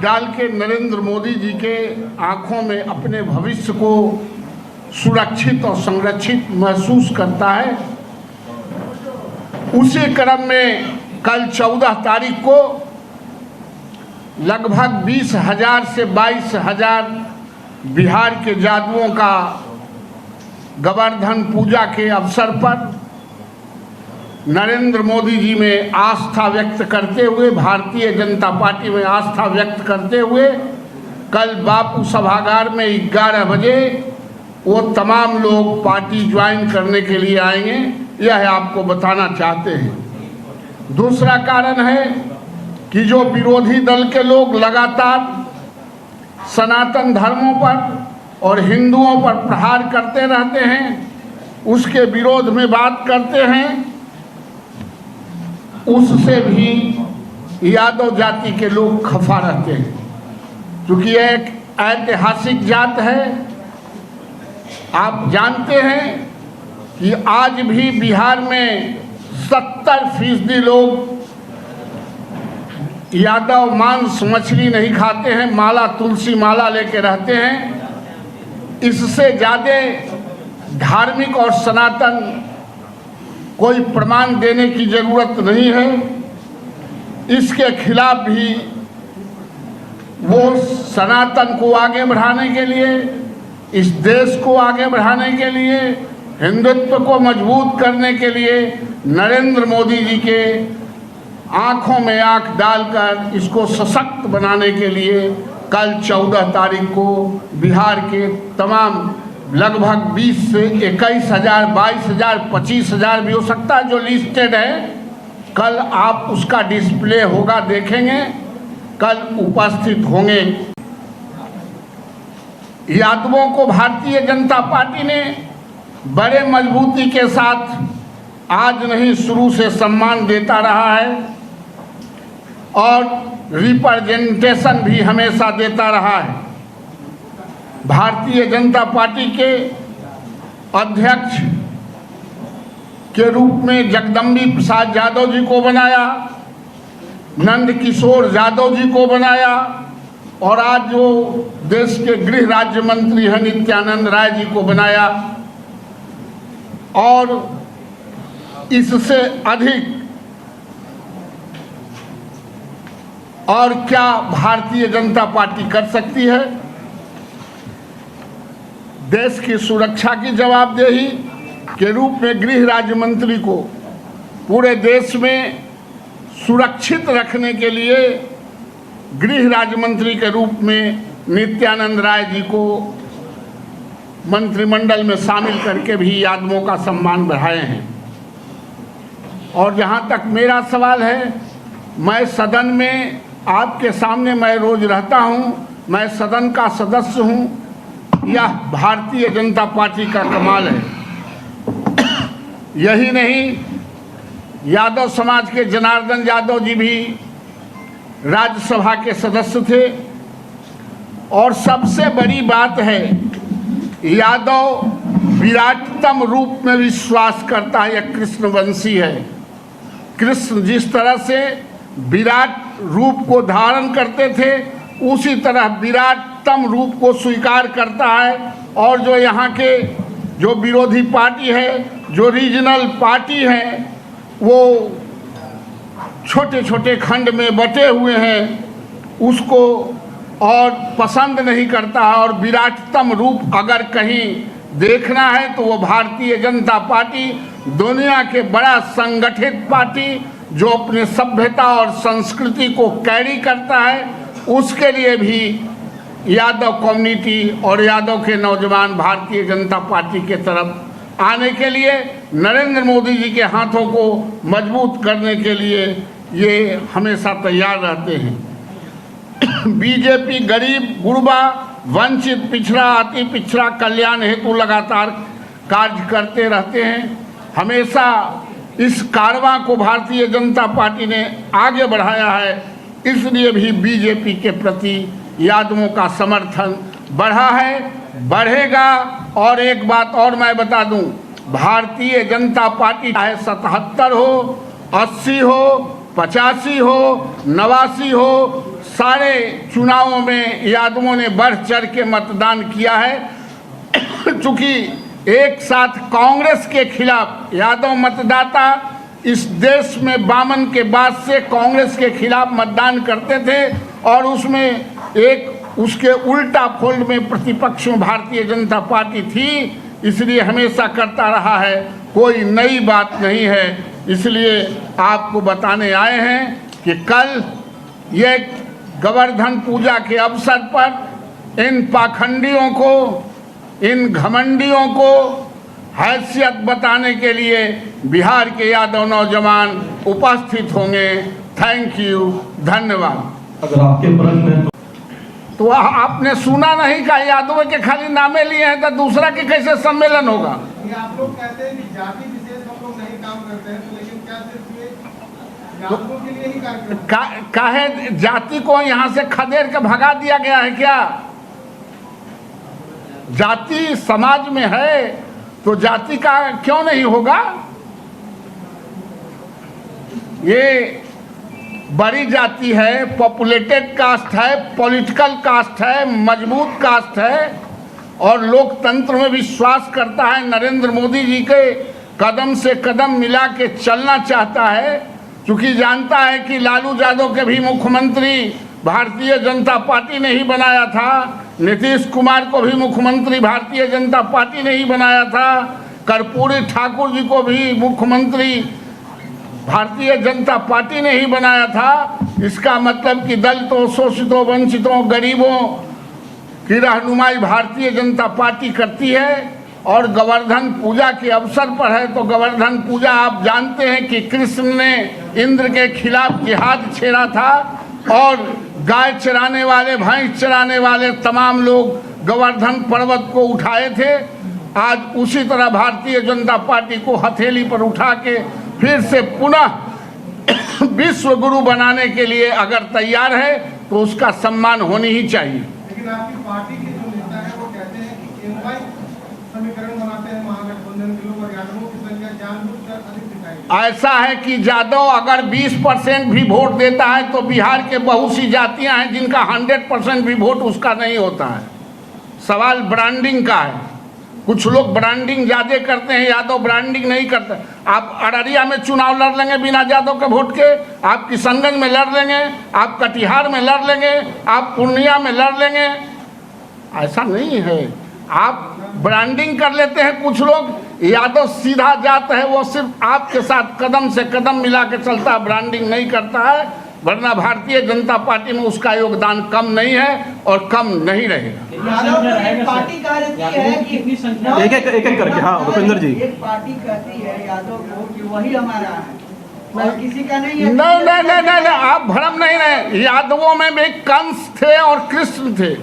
डाल के नरेंद्र मोदी जी के आंखों में अपने भविष्य को सुरक्षित और संरक्षित महसूस करता है। उसी क्रम में कल 14 तारीख को लगभग 20,000 से 22,000 बिहार के जादुओं का गोवर्धन पूजा के अवसर पर नरेंद्र मोदी जी में आस्था व्यक्त करते हुए, भारतीय जनता पार्टी में आस्था व्यक्त करते हुए कल बापू सभागार में 11 बजे वो तमाम लोग पार्टी ज्वाइन करने के लिए आएंगे। यह आपको बताना चाहते हैं। दूसरा कारण है कि जो विरोधी दल के लोग लगातार सनातन धर्मों पर और हिंदुओं पर प्रहार करते रहते हैं, उसके विरोध में बात करते हैं, उससे भी यादव जाति के लोग खफा रहते हैं। क्योंकि यह एक ऐतिहासिक जात है। आप जानते हैं कि आज भी बिहार में 70% लोग यादव मांस मछली नहीं खाते हैं, माला तुलसी माला लेके रहते हैं। इससे ज़्यादा धार्मिक और सनातन कोई प्रमाण देने की ज़रूरत नहीं है। इसके खिलाफ भी वो सनातन को आगे बढ़ाने के लिए, इस देश को आगे बढ़ाने के लिए, हिंदुत्व को मजबूत करने के लिए नरेंद्र मोदी जी के आंखों में आंख डालकर इसको सशक्त बनाने के लिए कल 14 तारीख को बिहार के तमाम लगभग 20 से 21,000, 22,000, 25,000 भी हो सकता है जो लिस्टेड है, कल आप उसका डिस्प्ले होगा, देखेंगे, कल उपस्थित होंगे। यादवों को भारतीय जनता पार्टी ने बड़े मजबूती के साथ आज नहीं शुरू से सम्मान देता रहा है और रिप्रेजेंटेशन भी हमेशा देता रहा है। भारतीय जनता पार्टी के अध्यक्ष के रूप में जगदम्बी प्रसाद यादव जी को बनाया, नंद किशोर यादव जी को बनाया और आज जो देश के गृह राज्य मंत्री हैं नित्यानंद राय जी को बनाया। और इससे अधिक और क्या भारतीय जनता पार्टी कर सकती है? देश की सुरक्षा की जवाबदेही के रूप में गृह राज्य मंत्री को पूरे देश में सुरक्षित रखने के लिए गृह राज्य मंत्री के रूप में नित्यानंद राय जी को मंत्रिमंडल में शामिल करके भी यादवों का सम्मान बढ़ाए हैं। और जहाँ तक मेरा सवाल है, मैं सदन में आपके सामने मैं रोज रहता हूँ, मैं सदन का सदस्य हूँ। यह भारतीय जनता पार्टी का कमाल है। यही नहीं, यादव समाज के जनार्दन यादव जी भी राज्यसभा के सदस्य थे। और सबसे बड़ी बात है, यादव विराटतम रूप में विश्वास करता है। यह कृष्णवंशी है। कृष्ण जिस तरह से विराट रूप को धारण करते थे, उसी तरह विराटतम रूप को स्वीकार करता है। और जो यहाँ के जो विरोधी पार्टी है, जो रीजनल पार्टी है, वो छोटे छोटे खंड में बटे हुए हैं, उसको और पसंद नहीं करता है। और विराटतम रूप अगर कहीं देखना है तो वो भारतीय जनता पार्टी दुनिया के बड़ा संगठित पार्टी जो अपने सभ्यता और संस्कृति को कैरी करता है, उसके लिए भी यादव कम्युनिटी और यादव के नौजवान भारतीय जनता पार्टी के तरफ आने के लिए, नरेंद्र मोदी जी के हाथों को मजबूत करने के लिए ये हमेशा तैयार रहते हैं। बीजेपी गरीब, गुरबा, वंचित, पिछड़ा, अति पिछड़ा कल्याण हेतु लगातार कार्य करते रहते हैं। हमेशा इस कारवां को भारतीय जनता पार्टी ने आगे बढ़ाया है। इसलिए भी बीजेपी के प्रति यादवों का समर्थन बढ़ा है, बढ़ेगा। और एक बात और मैं बता दूं, भारतीय जनता पार्टी चाहे 77 हो, 80 हो, 85 हो, 89 हो, सारे चुनावों में यादवों ने बढ़ चढ़ के मतदान किया है। चूंकि एक साथ कांग्रेस के खिलाफ यादव मतदाता इस देश में बामन के बाद से कांग्रेस के खिलाफ मतदान करते थे और उसमें एक उसके उल्टा फोल्ड में प्रतिपक्ष में भारतीय जनता पार्टी थी, इसलिए हमेशा करता रहा है, कोई नई बात नहीं है। इसलिए आपको बताने आए हैं कि कल ये गोवर्धन पूजा के अवसर पर इन पाखंडियों को, इन घमंडियों को हैसियत बताने के लिए बिहार के यादव नौजवान उपस्थित होंगे। थैंक यू, धन्यवाद। अगर आपके प्रश्न तो आपने सुना नहीं का यादव के खाली नामे लिए हैं तो दूसरा के कैसे सम्मेलन होगा? आप लोग कहते हैं कि जाति विशेष हम लोग नहीं काम करते हैं, तो लेकिन क्या सिर्फ ये यादवों के लिए ही कार्यक्रम काहे जाति को यहाँ से खदेड़ के भगा दिया गया है क्या? जाति समाज में है तो जाति का क्यों नहीं होगा? ये बड़ी जाति है, पॉपुलेटेड कास्ट है, पॉलिटिकल कास्ट है, मजबूत कास्ट है और लोकतंत्र में विश्वास करता है। नरेंद्र मोदी जी के कदम से कदम मिला के चलना चाहता है, क्योंकि जानता है कि लालू यादव के भी मुख्यमंत्री भारतीय जनता पार्टी ने ही बनाया था, नीतीश कुमार को भी मुख्यमंत्री भारतीय जनता पार्टी ने ही बनाया था, कर्पूरी ठाकुर जी को भी मुख्यमंत्री भारतीय जनता पार्टी ने ही बनाया था। इसका मतलब कि दलितों, शोषितों, वंचितों, गरीबों की रहनुमाई भारतीय जनता पार्टी करती है। और गोवर्धन पूजा के अवसर पर है तो गोवर्धन पूजा आप जानते हैं कि कृष्ण ने इंद्र के खिलाफ जिहाद छेड़ा था और गाय चराने वाले, भैंस चराने वाले तमाम लोग गोवर्धन पर्वत को उठाए थे। आज उसी तरह भारतीय जनता पार्टी को हथेली पर उठा के फिर से पुनः विश्व गुरु बनाने के लिए अगर तैयार है तो उसका सम्मान होनी ही चाहिए। लेकिन आपकी पार्टी के जो नेता है वो कहते हैं कि एनवाई समीकरण बनाते हैं महागठबंधन के लोग और यादवों की संख्या जानबूझकर अधिक दिखाई। ऐसा है कि यादव अगर 20% भी वोट देता है तो बिहार के बहुत सी जातियां हैं जिनका 100% भी वोट उसका नहीं होता है। सवाल ब्रांडिंग का है। कुछ लोग ब्रांडिंग ज़्यादा करते हैं, यादव ब्रांडिंग नहीं करते। आप अररिया में चुनाव लड़ लेंगे बिना यादव के वोट के, आप किशनगंज में लड़ लेंगे, आप कटिहार में लड़ लेंगे, आप पूर्णिया में लड़ लेंगे। ऐसा नहीं है, आप ब्रांडिंग कर लेते हैं। कुछ लोग यादव सीधा जात है, वो सिर्फ आपके साथ कदम से कदम मिला के चलता है, ब्रांडिंग नहीं करता है। वरना भारतीय जनता पार्टी में उसका योगदान कम नहीं है और कम नहीं रहेगा। यादव पार्टी कहती है कि एक करके, हाँ भूपेंद्र जी, एक पार्टी कहती है यादव को कि वही हमारा है और किसी का नहीं है। नहीं, आप भ्रम नहीं रहे। यादवों में भी कंस थे और कृष्ण थे।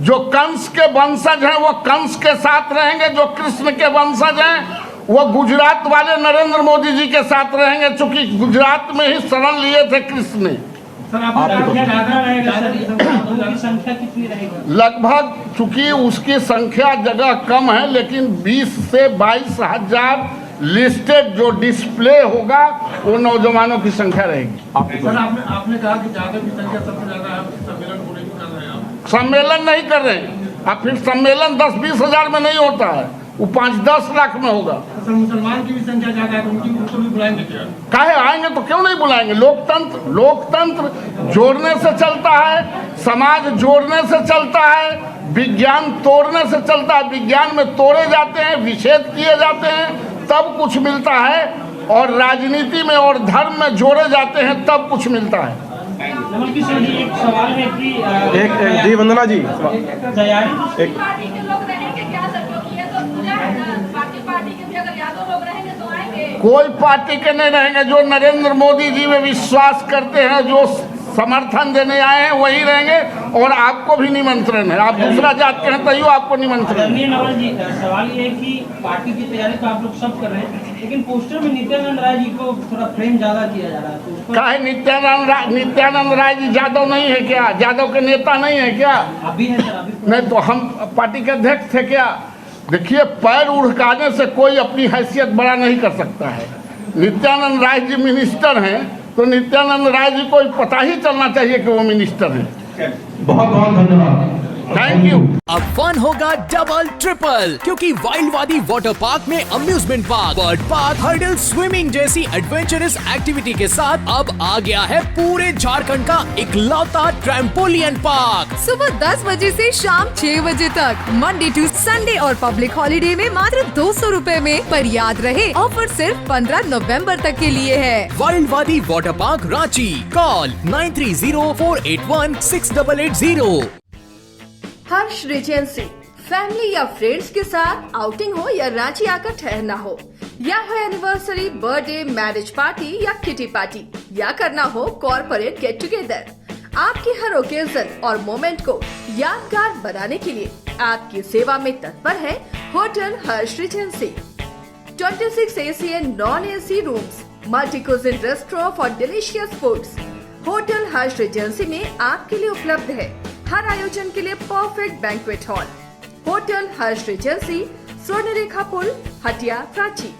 जो कंस के वंशज हैं वो कंस के साथ रहेंगे, जो कृष्ण के वंशज हैं वो गुजरात वाले नरेंद्र मोदी जी के साथ रहेंगे, चूंकि गुजरात में ही शरण लिए थे कृष्ण ने। संख्या कितनी रहेगी? लगभग, चूंकि उसकी संख्या जगह कम है, लेकिन 20 से 22 हजार लिस्टेड जो डिस्प्ले होगा वो नौजवानों की संख्या रहेगी। सर आपने कहा कि यादव की संख्या सबसे ज्यादा है, सम्मेलन पूरे कर रहे हैं आप? सम्मेलन नहीं कर रहे हैं। अब फिर सम्मेलन 10-20 हजार में नहीं होता है, वो 5-10 लाख में होगा। सर मुसलमान की भी संख्या ज्यादा है, उनको भी बुलाएंगे क्या? काहे आएंगे तो क्यों नहीं बुलाएंगे? लोकतंत्र जोड़ने से चलता है, समाज जोड़ने से चलता है, विज्ञान तोड़ने से चलता है। विज्ञान में तोड़े जाते हैं, विच्छेद किए जाते हैं, तब कुछ मिलता है, और राजनीति में और धर्म में जोड़े जाते हैं तब कुछ मिलता है। एक सवाल है कि एक जी वंदना जी, एक पार्टी के लोग रहेंगे क्या सर? क्योंकि ये तो पूजा है ना, बाकी पार्टी के भी अगर यादव लोग रहेंगे तो आएंगे। कोई पार्टी के नहीं रहेंगे। जो नरेंद्र मोदी जी में विश्वास करते हैं, जो समर्थन देने आए हैं वही रहेंगे, और आपको भी निमंत्रण है। आप दूसरा जात के हैं तैयो आपको निमंत्रण है। नवल जी, सवाल ये है कि पार्टी की तैयारी तो आप लोग सब कर रहे हैं, लेकिन पोस्टर में नित्यानंद राय जी को थोड़ा फ्रेम ज्यादा किया जा रहा है, तो उस पर काहे नित्यानंद राय जी यादव नहीं है क्या? यादव के नेता नहीं है क्या? अभी है सर, अभी नहीं तो हम पार्टी के अध्यक्ष थे क्या? देखिए, पैर उड़काने से कोई अपनी हैसियत बड़ा नहीं कर सकता है। नित्यानंद राय जी मिनिस्टर हैं, तो नित्यानंद राय जी को पता ही चलना चाहिए कि वो मिनिस्टर हैं। बहुत बहुत धन्यवाद। Thank you. अब फन होगा डबल ट्रिपल, क्योंकि वाइल्ड वादी वाटर पार्क में amusement park, bird park, hurdle, swimming जैसी एडवेंचरस एक्टिविटी के साथ अब आ गया है पूरे झारखंड का इकलौता ट्रैम्पोलियन पार्क। सुबह 10 बजे से शाम 6 बजे तक, मंडे टू संडे और पब्लिक हॉलिडे में मात्र 200 रुपए में। पर याद रहे, ऑफर सिर्फ 15 नवंबर तक के लिए है। वाइल्ड वादी वाटर पार्क रांची, कॉल 9304816880। हर्ष रिजेंसी, फैमिली या फ्रेंड्स के साथ आउटिंग हो या रांची आकर ठहरना हो, या हो एनिवर्सरी, बर्थडे, मैरिज पार्टी या किटी पार्टी, या करना हो कॉर्पोरेट गेट टुगेदर, आपकी हर ओकेजन और मोमेंट को यादगार बनाने के लिए आपकी सेवा में तत्पर है hotel Harsh Regency. 26 AC and non-AC rooms, multi cuisine restaurant for delicious foods. Hotel Harsh Regency में आपके लिए उपलब्ध है हर आयोजन के लिए परफेक्ट बैंक्वेट हॉल। होटल हर्ष रिजेंसी, स्वर्णरेखा पुल, हटिया, रांची।